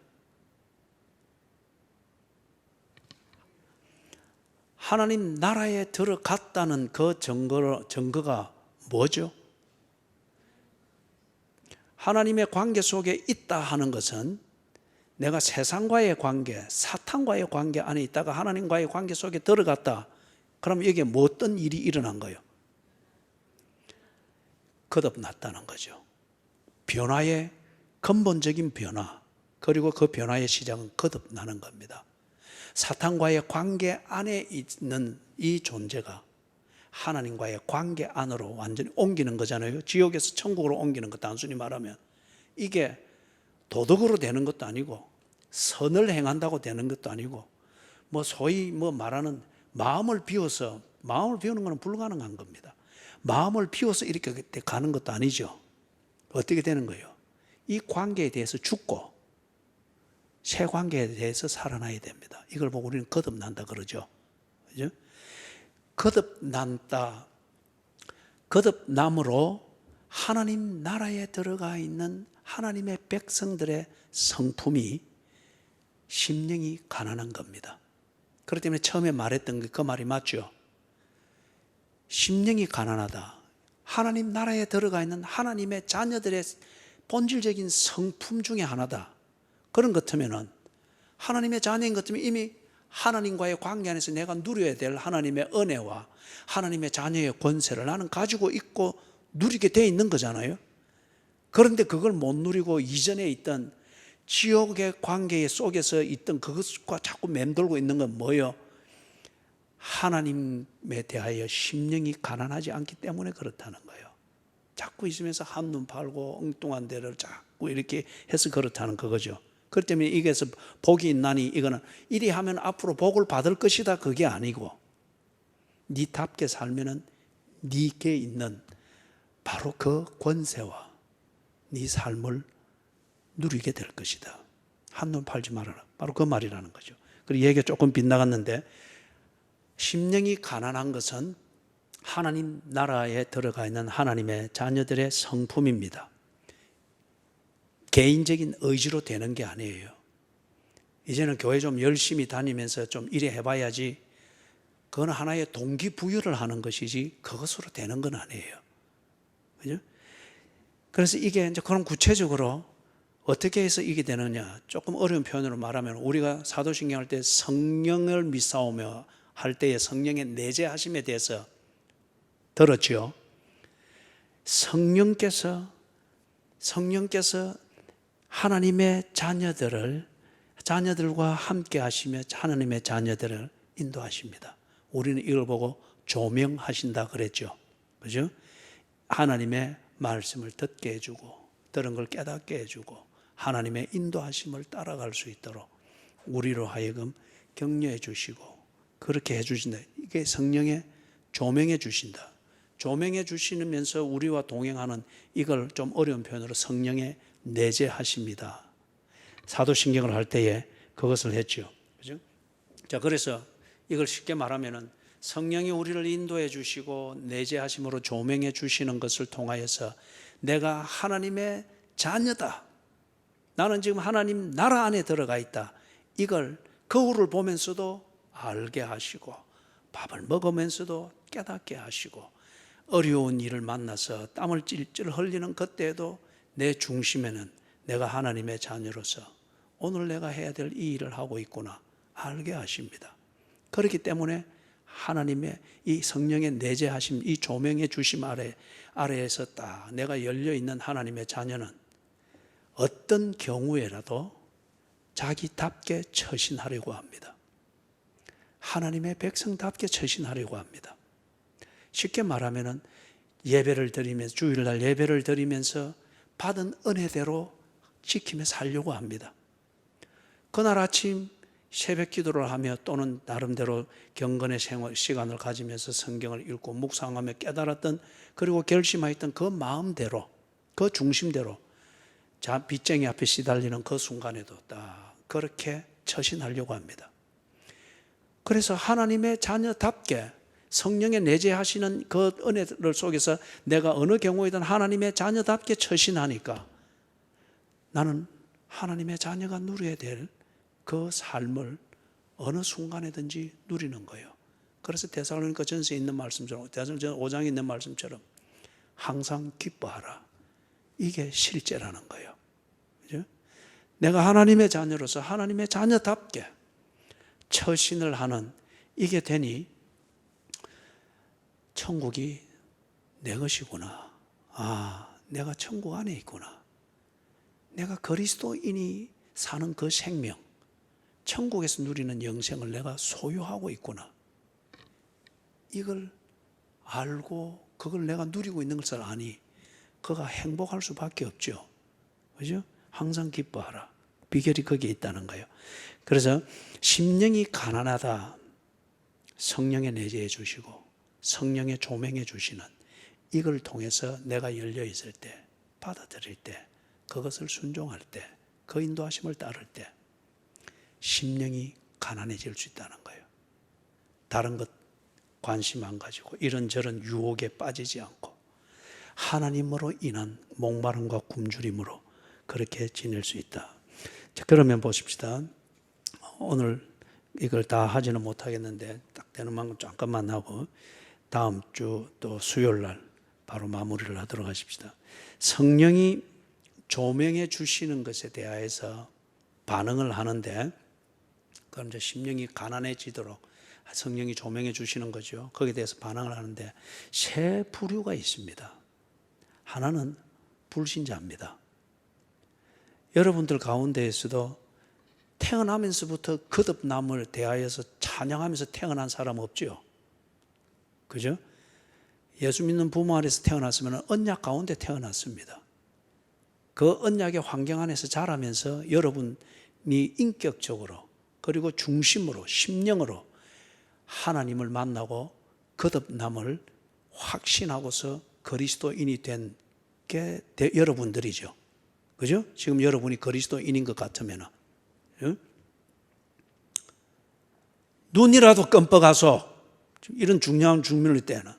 하나님 나라에 들어갔다는 그 증거가 뭐죠? 하나님의 관계 속에 있다 하는 것은 내가 세상과의 관계, 사탄과의 관계 안에 있다가 하나님과의 관계 속에 들어갔다. 그럼 여기에 뭐 어떤 일이 일어난 거예요? 거듭났다는 거죠. 변화의 근본적인 변화, 그리고 그 변화의 시작은 거듭나는 겁니다. 사탄과의 관계 안에 있는 이 존재가 하나님과의 관계 안으로 완전히 옮기는 거잖아요. 지옥에서 천국으로 옮기는 것, 단순히 말하면. 이게 도덕으로 되는 것도 아니고 선을 행한다고 되는 것도 아니고 소위 말하는 마음을 비우는 것은 불가능한 겁니다. 마음을 비워서 이렇게 가는 것도 아니죠. 어떻게 되는 거예요? 이 관계에 대해서 죽고 새 관계에 대해서 살아나야 됩니다. 이걸 보고 우리는 거듭난다 그러죠. 그죠? 거듭난다. 거듭남으로 하나님 나라에 들어가 있는 하나님의 백성들의 성품이 심령이 가난한 겁니다. 그렇기 때문에 처음에 말했던 그 말이 맞죠. 심령이 가난하다. 하나님 나라에 들어가 있는 하나님의 자녀들의 본질적인 성품 중에 하나다. 그런 것 같으면 하나님의 자녀인 것 같으면 이미 하나님과의 관계 안에서 내가 누려야 될 하나님의 은혜와 하나님의 자녀의 권세를 나는 가지고 있고 누리게 돼 있는 거잖아요. 그런데 그걸 못 누리고 이전에 있던 지옥의 관계 속에서 있던 그것과 자꾸 맴돌고 있는 건 뭐예요? 하나님에 대하여 심령이 가난하지 않기 때문에 그렇다는 거예요. 자꾸 있으면서 한눈 팔고 엉뚱한 데를 자꾸 이렇게 해서 그렇다는 그거죠. 그렇기 때문에 이게서 복이 있나니, 이거는 이리 하면 앞으로 복을 받을 것이다, 그게 아니고 니답게 살면은 니께 있는 바로 그 권세와 네 삶을 누리게 될 것이다. 한눈 팔지 말아라. 바로 그 말이라는 거죠. 그리고 얘기가 조금 빗나갔는데, 심령이 가난한 것은 하나님 나라에 들어가 있는 하나님의 자녀들의 성품입니다. 개인적인 의지로 되는 게 아니에요. 이제는 교회 좀 열심히 다니면서 좀 이래 해봐야지, 그건 하나의 동기부여를 하는 것이지 그것으로 되는 건 아니에요. 그죠? 그래서 이게 이제 그럼 구체적으로 어떻게 해서 이게 되느냐, 조금 어려운 표현으로 말하면, 우리가 사도신경 할 때 성령을 믿사오며 할 때의 성령의 내재하심에 대해서 들었죠. 성령께서 하나님의 자녀들과 함께 하시며 하나님의 자녀들을 인도하십니다. 우리는 이걸 보고 조명하신다 그랬죠. 그죠? 하나님의 말씀을 듣게 해주고, 들은 걸 깨닫게 해주고, 하나님의 인도하심을 따라갈 수 있도록 우리로 하여금 격려해 주시고, 그렇게 해주신다. 이게 성령의 조명해 주신다. 조명해 주시면서 우리와 동행하는, 이걸 좀 어려운 표현으로 성령의 내재하십니다. 사도신경을 할 때에 그것을 했죠. 그죠? 자, 그래서 이걸 쉽게 말하면은, 성령이 우리를 인도해 주시고 내재하심으로 조명해 주시는 것을 통하여서 내가 하나님의 자녀다, 나는 지금 하나님 나라 안에 들어가 있다, 이걸 거울을 보면서도 알게 하시고, 밥을 먹으면서도 깨닫게 하시고, 어려운 일을 만나서 땀을 찔찔 흘리는 그때에도 내 중심에는 내가 하나님의 자녀로서 오늘 내가 해야 될 이 일을 하고 있구나 알게 하십니다. 그렇기 때문에 하나님의 이 성령의 내재하심, 이 조명의 주심 아래에서 딱 내가 열려있는 하나님의 자녀는 어떤 경우에라도 자기답게 처신하려고 합니다. 하나님의 백성답게 처신하려고 합니다. 쉽게 말하면 예배를 드리면서, 주일날 예배를 드리면서 받은 은혜대로 지키며 살려고 합니다. 그날 아침 새벽 기도를 하며 또는 나름대로 경건의 시간을 가지면서 성경을 읽고 묵상하며 깨달았던, 그리고 결심하였던 그 마음대로, 그 중심대로 빚쟁이 앞에 시달리는 그 순간에도 딱 그렇게 처신하려고 합니다. 그래서 하나님의 자녀답게 성령의 내재하시는 그 은혜를 속에서 내가 어느 경우에든 하나님의 자녀답게 처신하니까 나는 하나님의 자녀가 누려야 될 그 삶을 어느 순간에든지 누리는 거예요. 그래서 데살로니가 전서에 있는 말씀처럼, 데살로니가 5장에 있는 말씀처럼 항상 기뻐하라, 이게 실제라는 거예요. 그죠? 내가 하나님의 자녀로서 하나님의 자녀답게 처신을 하는, 이게 되니 천국이 내 것이구나. 아, 내가 천국 안에 있구나. 내가 그리스도인이 사는 그 생명, 천국에서 누리는 영생을 내가 소유하고 있구나. 이걸 알고 그걸 내가 누리고 있는 것을 아니 그가 행복할 수밖에 없죠. 그죠? 항상 기뻐하라. 비결이 거기에 있다는 거예요. 그래서 심령이 가난하다, 성령에 내재해 주시고 성령에 조명해 주시는 이걸 통해서 내가 열려 있을 때, 받아들일 때, 그것을 순종할 때, 그 인도하심을 따를 때 심령이 가난해질 수 있다는 거예요. 다른 것 관심 안 가지고 이런저런 유혹에 빠지지 않고 하나님으로 인한 목마름과 굶주림으로 그렇게 지낼 수 있다. 자, 그러면 보십시다. 오늘 이걸 다 하지는 못하겠는데 딱 되는 만큼 잠깐만 하고 다음 주 또 수요일 날 바로 마무리를 하도록 하십시다. 성령이 조명해 주시는 것에 대하여서 반응을 하는데, 그럼 이제 심령이 가난해지도록 성령이 조명해 주시는 거죠. 거기에 대해서 반응을 하는데 세 부류가 있습니다. 하나는 불신자입니다. 여러분들 가운데에서도 태어나면서부터 거듭남을 대하여서 찬양하면서 태어난 사람 없죠? 그죠? 예수 믿는 부모 아래서 태어났으면 언약 가운데 태어났습니다. 그 언약의 환경 안에서 자라면서 여러분이 인격적으로 그리고 중심으로 심령으로 하나님을 만나고 거듭남을 확신하고서 그리스도인이 된 게 여러분들이죠. 그죠? 지금 여러분이 그리스도인인 것 같으면 눈이라도 껌뻑가서 이런 중요한 중면일 때는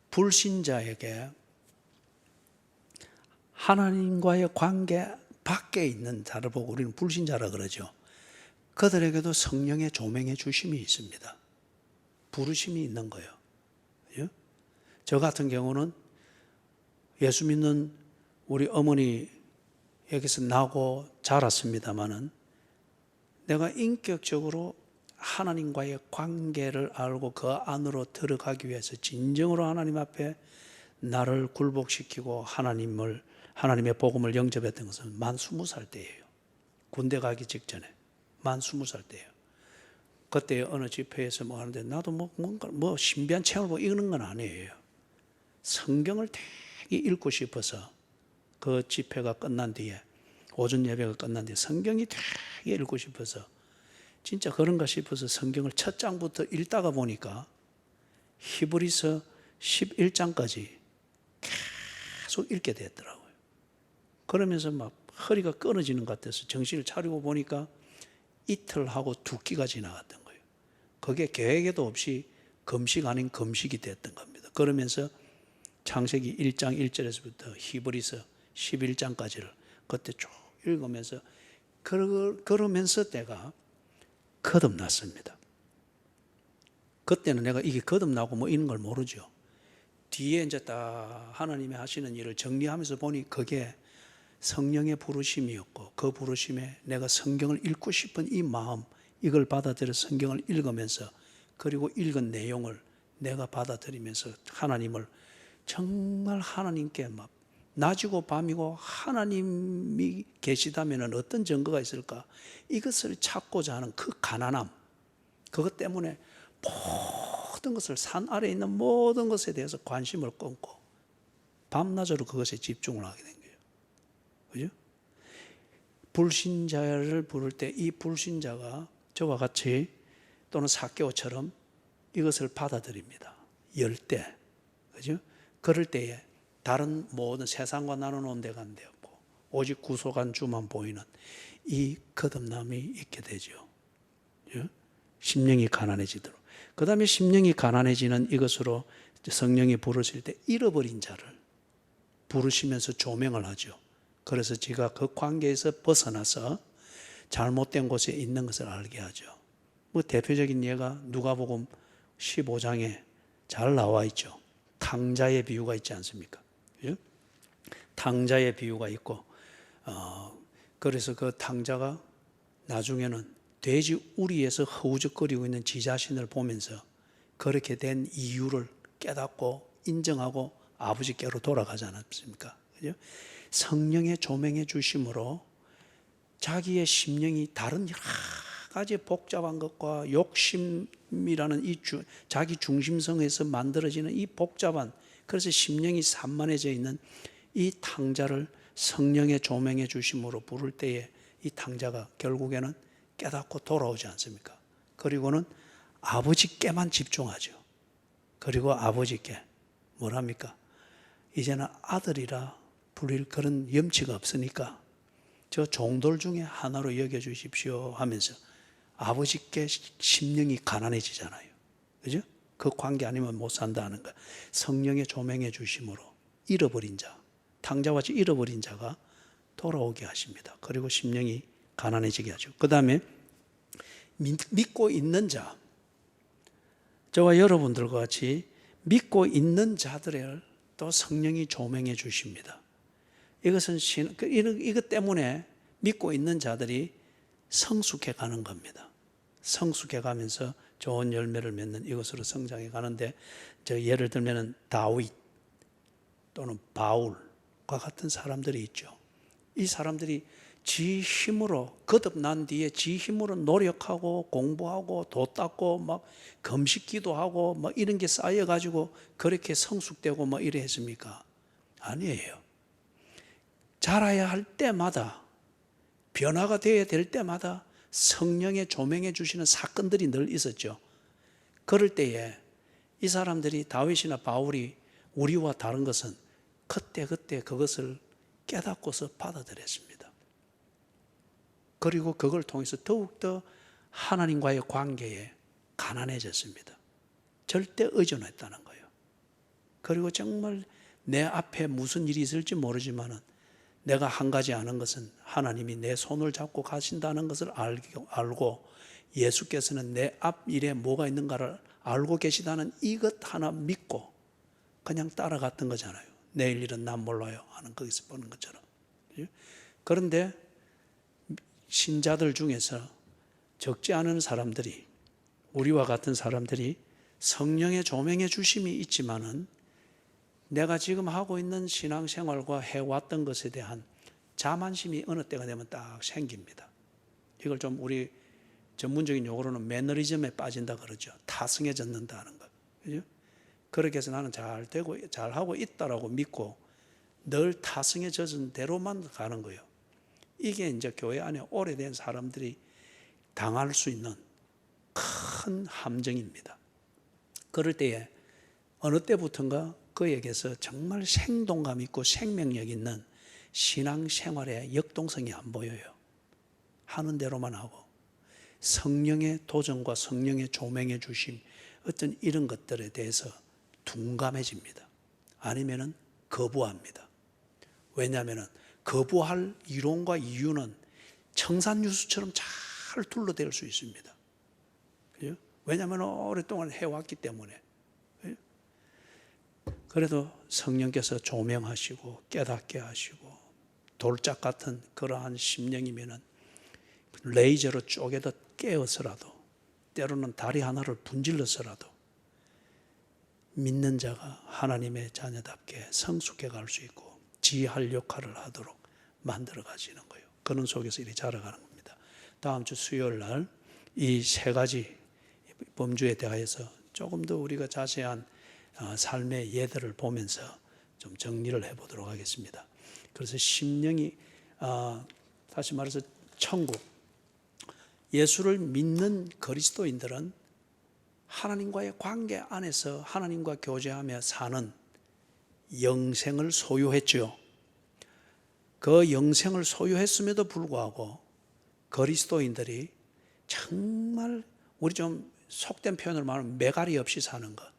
불신자에게 하나님과의 관계 밖에 있는 자를 보고 우리는 불신자라 그러죠. 그들에게도 성령의 조명의 주심이 있습니다. 부르심이 있는 거예요. 저 같은 경우는 예수 믿는 우리 어머니에게서 나고 자랐습니다마는 내가 인격적으로 하나님과의 관계를 알고 그 안으로 들어가기 위해서 진정으로 하나님 앞에 나를 굴복시키고 하나님의 복음을 영접했던 것은 만 20살 때예요. 군대 가기 직전에 만 20살 때예요. 그때 어느 집회에서 뭐 하는데 나도 뭔가 신비한 체험을 보고 읽는 건 아니에요. 성경을 되게 읽고 싶어서 그 집회가 끝난 뒤에 오전 예배가 끝난 뒤에 성경이 되게 읽고 싶어서 진짜 그런가 싶어서 성경을 첫 장부터 읽다가 보니까 히브리서 11장까지 계속 읽게 됐더라고요. 그러면서 막 허리가 끊어지는 것 같아서 정신을 차리고 보니까 이틀하고 2끼가 지나갔던 거예요. 그게 계획에도 없이 금식 아닌 금식이 됐던 겁니다. 그러면서 창세기 1장 1절에서부터 히브리서 11장까지를 그때 쭉 읽으면서 그러면서 내가 거듭났습니다. 그때는 내가 이게 거듭나고 뭐 이런 걸 모르죠. 뒤에 이제 딱 하나님이 하시는 일을 정리하면서 보니 그게 성령의 부르심이었고 그 부르심에 내가 성경을 읽고 싶은 이 마음 이걸 받아들여 성경을 읽으면서 그리고 읽은 내용을 내가 받아들이면서 하나님을 정말 하나님께 막 낮이고 밤이고 하나님이 계시다면 어떤 증거가 있을까? 이것을 찾고자 하는 그 가난함 그것 때문에 모든 것을 산 아래에 있는 모든 것에 대해서 관심을 끊고 밤낮으로 그것에 집중을 하게 된 거예요. 그죠? 불신자를 부를 때 이 불신자가 저와 같이 또는 삭개오처럼 이것을 받아들입니다. 열 때. 그죠? 그럴 때에 다른 모든 세상과 나눠놓은 데가 안 되었고 오직 구속한 주만 보이는 이 거듭남이 있게 되죠. 심령이 가난해지도록. 그 다음에 심령이 가난해지는 이것으로 성령이 부르실 때 잃어버린 자를 부르시면서 조명을 하죠. 그래서 제가 그 관계에서 벗어나서 잘못된 곳에 있는 것을 알게 하죠. 뭐 대표적인 예가 누가복음 15장에 잘 나와 있죠. 탕자의 비유가 있지 않습니까? 탕자의 비유가 있고 그래서 그 탕자가 나중에는 돼지 우리에서 허우적거리고 있는 지 자신을 보면서 그렇게 된 이유를 깨닫고 인정하고 아버지께로 돌아가지 않았습니까? 그죠? 성령의 조명해 주심으로 자기의 심령이 다른 여러 가지 복잡한 것과 욕심이라는 자기 중심성에서 만들어지는 이 복잡한 그래서 심령이 산만해져 있는 이 탕자를 성령의 조명해 주심으로 부를 때에 이 탕자가 결국에는 깨닫고 돌아오지 않습니까? 그리고는 아버지께만 집중하죠. 그리고 아버지께 뭐랍니까? 이제는 아들이라 불릴 그런 염치가 없으니까 저 종들 중에 하나로 여겨주십시오 하면서 아버지께 심령이 가난해지잖아요. 그죠? 그 관계 아니면 못 산다는 거. 성령의 조명해 주심으로 잃어버린 자, 탕자와 같이 잃어버린 자가 돌아오게 하십니다. 그리고 심령이 가난해지게 하죠. 그 다음에 믿고 있는 자, 저와 여러분들과 같이 믿고 있는 자들을 또 성령이 조명해 주십니다. 이것은 이것 때문에 믿고 있는 자들이 성숙해 가는 겁니다. 성숙해 가면서 좋은 열매를 맺는 이것으로 성장해 가는데 예를 들면 다윗 또는 바울과 같은 사람들이 있죠. 이 사람들이 지 힘으로 거듭난 뒤에 지 힘으로 노력하고 공부하고 도 닦고 막 금식 기도하고 막 이런 게 쌓여 가지고 그렇게 성숙되고 막 이래 했습니까? 아니에요. 자라야 할 때마다 변화가 되어야 될 때마다 성령의 조명해 주시는 사건들이 늘 있었죠. 그럴 때에 이 사람들이 다윗이나 바울이 우리와 다른 것은 그때 그것을 깨닫고서 받아들였습니다. 그리고 그걸 통해서 더욱더 하나님과의 관계에 가난해졌습니다. 절대 의존했다는 거예요. 그리고 정말 내 앞에 무슨 일이 있을지 모르지만은 내가 한 가지 아는 것은 하나님이 내 손을 잡고 가신다는 것을 알고 예수께서는 내 앞일에 뭐가 있는가를 알고 계시다는 이것 하나 믿고 그냥 따라갔던 거잖아요. 내일 일은 난 몰라요 하는 거기서 보는 것처럼. 그런데 신자들 중에서 적지 않은 사람들이, 우리와 같은 사람들이 성령의 조명해 주심이 있지만은 내가 지금 하고 있는 신앙생활과 해왔던 것에 대한 자만심이 어느 때가 되면 딱 생깁니다. 이걸 좀 우리 전문적인 용어로는 매너리즘에 빠진다 그러죠. 타성해졌는다는 거. 그죠? 그렇게 해서 나는 잘 되고 잘 하고 있다라고 믿고 늘 타성에 젖은 대로만 가는 거예요. 이게 이제 교회 안에 오래된 사람들이 당할 수 있는 큰 함정입니다. 그럴 때에 어느 때부턴가 그에게서 정말 생동감 있고 생명력 있는 신앙생활의 역동성이 안 보여요. 하는 대로만 하고 성령의 도전과 성령의 조명해 주심, 어떤 이런 것들에 대해서 둔감해집니다. 아니면은 거부합니다. 왜냐하면 거부할 이론과 이유는 청산유수처럼 잘 둘러댈 수 있습니다. 그죠? 왜냐하면 오랫동안 해왔기 때문에. 그래도 성령께서 조명하시고 깨닫게 하시고 돌짝 같은 그러한 심령이면은 레이저로 쪼개다 깨어서라도 때로는 다리 하나를 분질러서라도 믿는 자가 하나님의 자녀답게 성숙해 갈 수 있고 지할 역할을 하도록 만들어 가시는 거예요. 그런 속에서 이렇게 자라가는 겁니다. 다음 주 수요일 날 이 세 가지 범주에 대하여서 조금 더 우리가 자세한 삶의 예들을 보면서 좀 정리를 해보도록 하겠습니다. 그래서 심령이 다시 말해서 천국, 예수를 믿는 그리스도인들은 하나님과의 관계 안에서 하나님과 교제하며 사는 영생을 소유했죠. 그 영생을 소유했음에도 불구하고 그리스도인들이 정말 우리 좀 속된 표현으로 말하면 매갈이 없이 사는 것.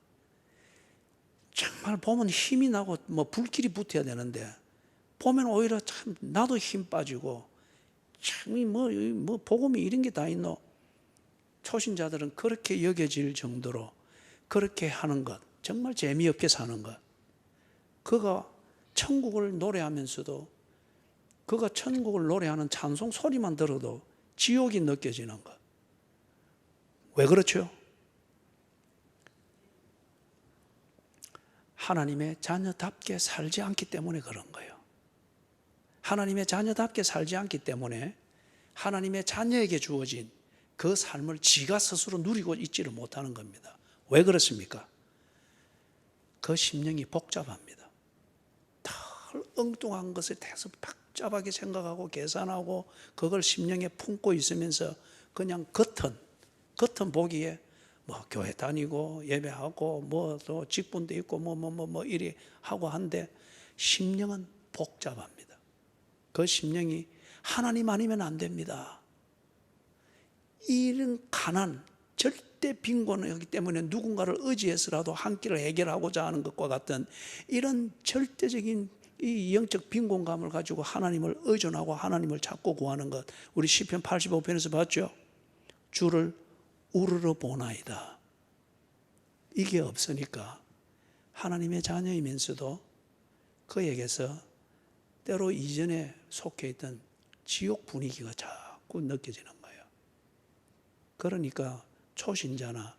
정말 보면 힘이 나고 뭐 불길이 붙어야 되는데 보면 오히려 참 나도 힘 빠지고 참 뭐 복음이 이런 게 다 있노. 초신자들은 그렇게 여겨질 정도로 그렇게 하는 것, 정말 재미없게 사는 것. 그가 천국을 노래하면서도 그가 천국을 노래하는 찬송 소리만 들어도 지옥이 느껴지는 것. 왜 그렇죠? 하나님의 자녀답게 살지 않기 때문에 그런 거예요. 하나님의 자녀답게 살지 않기 때문에 하나님의 자녀에게 주어진 그 삶을 지가 스스로 누리고 있지를 못하는 겁니다. 왜 그렇습니까? 그 심령이 복잡합니다. 덜 엉뚱한 것에 대해서 복잡하게 생각하고 계산하고 그걸 심령에 품고 있으면서 그냥 겉은 보기에 뭐 교회 다니고 예배하고 뭐 또 직분도 있고 뭐 이리 하고 한데 심령은 복잡합니다. 그 심령이 하나님 아니면 안 됩니다. 이런 가난, 절대 빈곤이기 때문에 누군가를 의지해서라도 한 끼를 해결하고자 하는 것과 같은 이런 절대적인 이 영적 빈곤감을 가지고 하나님을 의존하고 하나님을 찾고 구하는 것, 우리 시편 85편에서 봤죠? 주를 우러러 보나이다. 이게 없으니까 하나님의 자녀이면서도 그에게서 때로 이전에 속해 있던 지옥 분위기가 자꾸 느껴지는 거예요. 그러니까 초신자나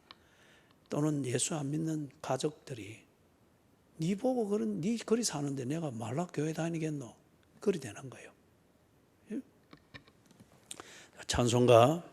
또는 예수 안 믿는 가족들이 네 보고 네 그리 사는데 내가 말라 교회 다니겠노? 그리 되는 거예요. 찬송가